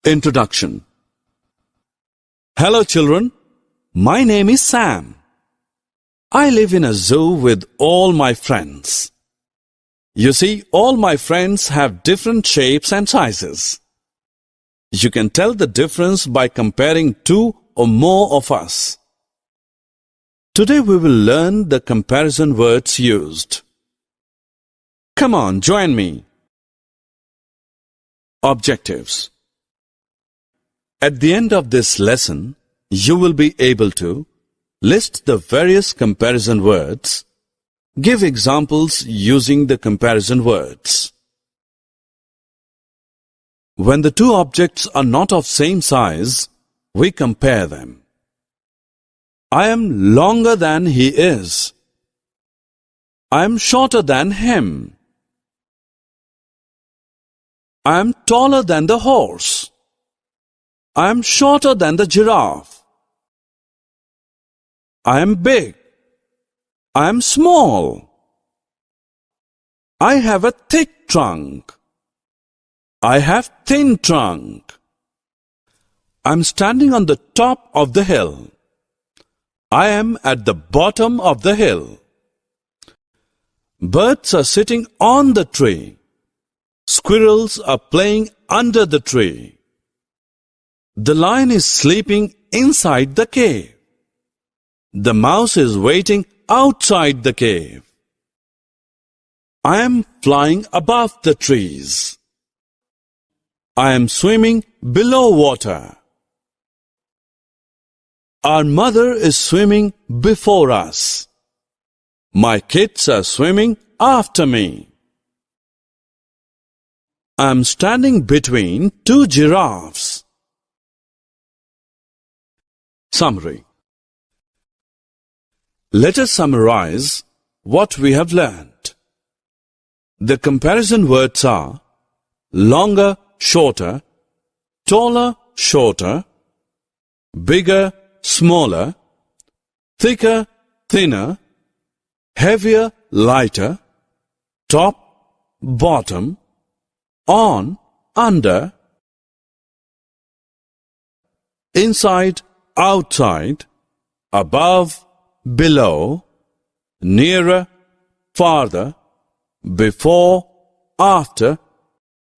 Introduction. Hello children, my name is Sam. I live in a zoo with all my friends. You see, all my friends have different shapes and sizes. You can tell the difference by comparing two or more of us. Today we will learn the comparison words used. Come on, join me. Objectives. At the end of this lesson, you will be able to list the various comparison words, give examples using the comparison words. When the two objects are not of same size, we compare them. I am longer than he is. I am shorter than him. I am taller than the horse. I am shorter than the giraffe. I am big. I am small. I have a thick trunk. I have thin trunk. I am standing on the top of the hill. I am at the bottom of the hill. Birds are sitting on the tree. Squirrels are playing under the tree. The lion is sleeping inside the cave. The mouse is waiting outside the cave. I am flying above the trees. I am swimming below water. Our mother is swimming before us. My kids are swimming after me. I am standing between two giraffes. Summary. Let us summarize what we have learned. The comparison words are longer, shorter, taller, shorter, bigger, smaller, thicker, thinner, heavier, lighter, top, bottom, on, under, inside, outside, above, below, nearer, farther, before, after,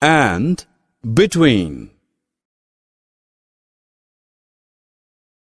and between.